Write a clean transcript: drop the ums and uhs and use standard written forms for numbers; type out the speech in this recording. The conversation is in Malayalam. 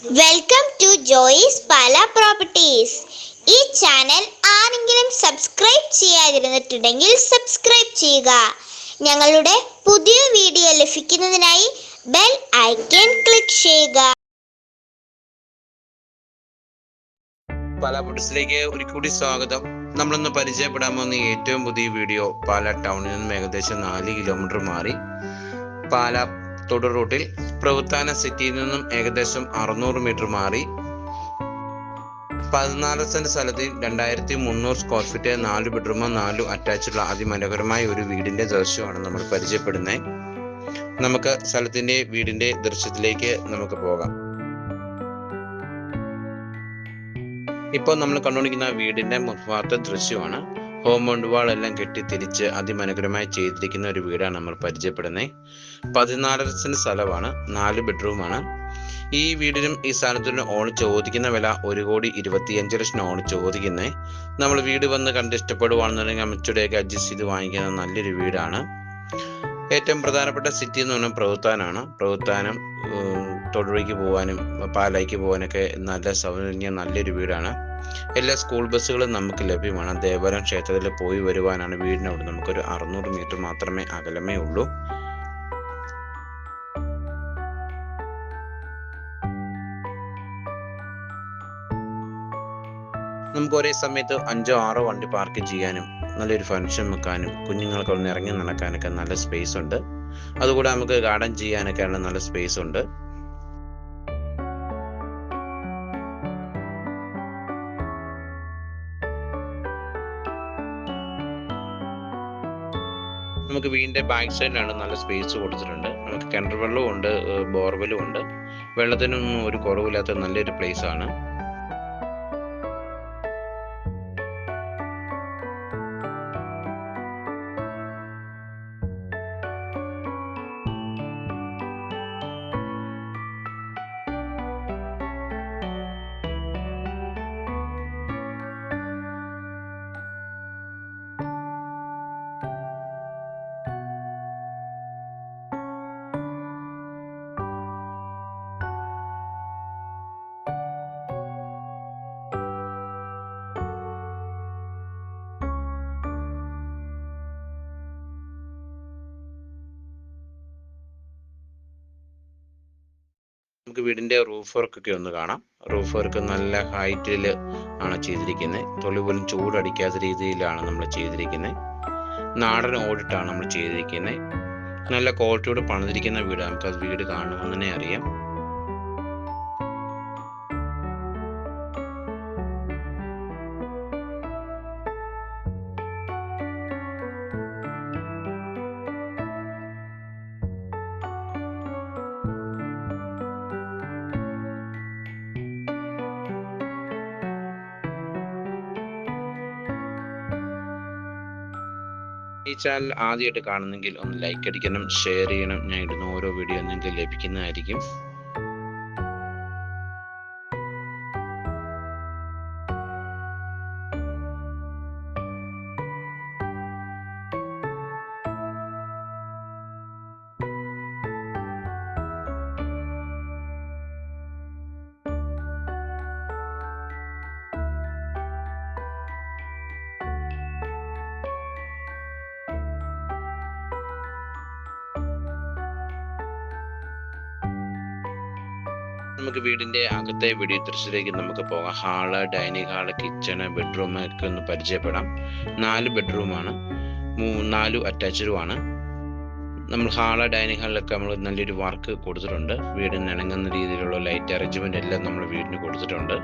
Welcome to Joys Pala properties. ഈ ചാനൽ ആരെങ്കിലും സബ്സ്ക്രൈബ് ചെയ്യാതിരുന്നിട്ടുണ്ടെങ്കിൽ സബ്സ്ക്രൈബ് ചെയ്യുക. ഞങ്ങളുടെ പുതിയ വീഡിയോ ലഭിക്കുന്നതിനായി ബെൽ ഐക്കൺ ക്ലിക്ക് ചെയ്യുക. പാല പ്രോപ്പർട്ടീസിലേക്ക് ഒരിക്കൽ കൂടി സ്വാഗതം. നമ്മളിന്ന് പരിചയപ്പെടാൻ പോകുന്ന ഏറ്റവും പുതിയ വീഡിയോ പാല ടൗണിൽ നിന്നും ഏകദേശം 4 കിലോമീറ്റർ മാറി പാല തൊടു റൂട്ടിൽ പ്രവുത്താന സിറ്റിയിൽ നിന്നും ഏകദേശം 600 മീറ്റർ മാറി 14 സെന്റ് സ്ഥലത്തിൽ 2300 സ്ക്വയർ ഫീറ്റ് 4 ബെഡ്റൂമോ 4 അറ്റാച്ചുള്ള അതിമനോഹരമായ ഒരു വീടിന്റെ ദൃശ്യമാണ് നമ്മൾ പരിചയപ്പെടുന്നത്. നമുക്ക് സ്ഥലത്തിന്റെ വീടിന്റെ ദൃശ്യത്തിലേക്ക് നമുക്ക് പോകാം. ഇപ്പോൾ നമ്മൾ കണ്ടുകൊണ്ടിരിക്കുന്ന വീടിന്റെ മുൻഭാഗത്തെ ദൃശ്യമാണ്. കോമ്പൗണ്ട് വാൾ എല്ലാം കെട്ടിത്തിരിച്ച് അതിമനോഹരമായി ചെയ്തിരിക്കുന്ന ഒരു വീടാണ് നമ്മൾ പരിചയപ്പെടുന്നത്. 14 സെന്റ് സ്ഥലമാണ്, 4 ബെഡ്റൂമാണ്. ഈ വീടിനും ഈ സ്ഥലത്തിനും ഓൺ ചോദിക്കുന്ന വില 1,25,00,000 ഓൺ ചോദിക്കുന്നത്. നമ്മൾ വീട് വന്ന് കണ്ട് ഇഷ്ടപ്പെടുവാണെന്നുണ്ടെങ്കിൽ അമ്മച്ചൂടെയൊക്കെ അഡ്ജസ്റ്റ് ചെയ്ത് വാങ്ങിക്കുന്ന നല്ലൊരു വീടാണ്. ഏറ്റവും പ്രധാനപ്പെട്ട സിറ്റി എന്ന് പറഞ്ഞാൽ പ്രവുത്താനാണ്. പ്രവുത്താനം തൊടുപുഴയ്ക്ക് പോകാനും പാലായ്ക്ക് പോകാനൊക്കെ നല്ല സൗകര്യം, നല്ലൊരു വീടാണ്. എല്ലാ സ്കൂൾ ബസ്സുകളും നമുക്ക് ലഭ്യമാണ്. ദേവാലയം ക്ഷേത്രത്തിൽ പോയി വരുവാനാണ് വീടിനോട് നമുക്കൊരു 600 മീറ്റർ മാത്രമേ അകലമേ ഉള്ളൂ. നമുക്ക് ഒരേ സമയത്ത് 5-6 വണ്ടി പാർക്ക് ചെയ്യാനും നല്ലൊരു ഫംഗ്ഷൻ വെക്കാനും കുഞ്ഞുങ്ങൾക്ക് ഒന്ന് ഇറങ്ങി നടക്കാനൊക്കെ നല്ല സ്പേസ് ഉണ്ട്. അതുകൂടെ നമുക്ക് ഗാർഡൻ ചെയ്യാനൊക്കെ നല്ല സ്പേസ് ഉണ്ട്. നമുക്ക് വീടിന്റെ ബാക്ക് സൈഡിലാണ് നല്ല സ്പേസ് കൊടുത്തിട്ടുണ്ട്. നമുക്ക് കിണർ വെള്ളവും ഉണ്ട്, ബോർവെല്ലും ഉണ്ട്. വെള്ളത്തിനൊന്നും ഒരു കുറവില്ലാത്ത നല്ലൊരു പ്ലേസ് ആണ്. നമുക്ക് വീടിന്റെ റൂഫ് വർക്ക് ഒക്കെ ഒന്ന് കാണാം. റൂഫ് വർക്ക് നല്ല ഹൈറ്റിൽ ആണ് ചെയ്തിരിക്കുന്നത്. തൊളി പോലും ചൂടടിക്കാത്ത രീതിയിലാണ് നമ്മൾ ചെയ്തിരിക്കുന്നത്. നാടൻ ഓടിട്ടാണ് നമ്മൾ ചെയ്തിരിക്കുന്നത്. നല്ല ക്വാളിറ്റിയോട് പണിതിരിക്കുന്ന വീട്. നമുക്കത് വീട് കാണുമ്പോൾ തന്നെ അറിയാം. ഈ ചാനൽ ആദ്യമായിട്ട് കാണുന്നെങ്കിൽ ഒന്ന് ലൈക്ക് അടിക്കണം, ഷെയർ ചെയ്യണം. ഞാൻ ഇടുന്ന ഓരോ വീഡിയോ നിങ്ങൾക്ക് ലഭിക്കുന്നതായിരിക്കും. നമുക്ക് വീടിന്റെ അകത്തെ വീഡിയോ ദൃശ്യത്തിലേക്ക് നമുക്ക് പോകാം. Hall, dining hall, kitchen, bedroom ഒക്കെ ഒന്ന് പരിചയപ്പെടാം. 4 ബെഡ്റൂമാണ്, 4 അറ്റാച്ച്ഡുമാണ്. നമ്മൾ ഹാള്, ഡൈനിങ് ഹാളിലൊക്കെ നമ്മൾ നല്ലൊരു വർക്ക് കൊടുത്തിട്ടുണ്ട്. വീടിന് ഇണങ്ങുന്ന രീതിയിലുള്ള ലൈറ്റ് അറേഞ്ച്മെന്റ് എല്ലാം നമ്മൾ വീടിന് കൊടുത്തിട്ടുണ്ട്.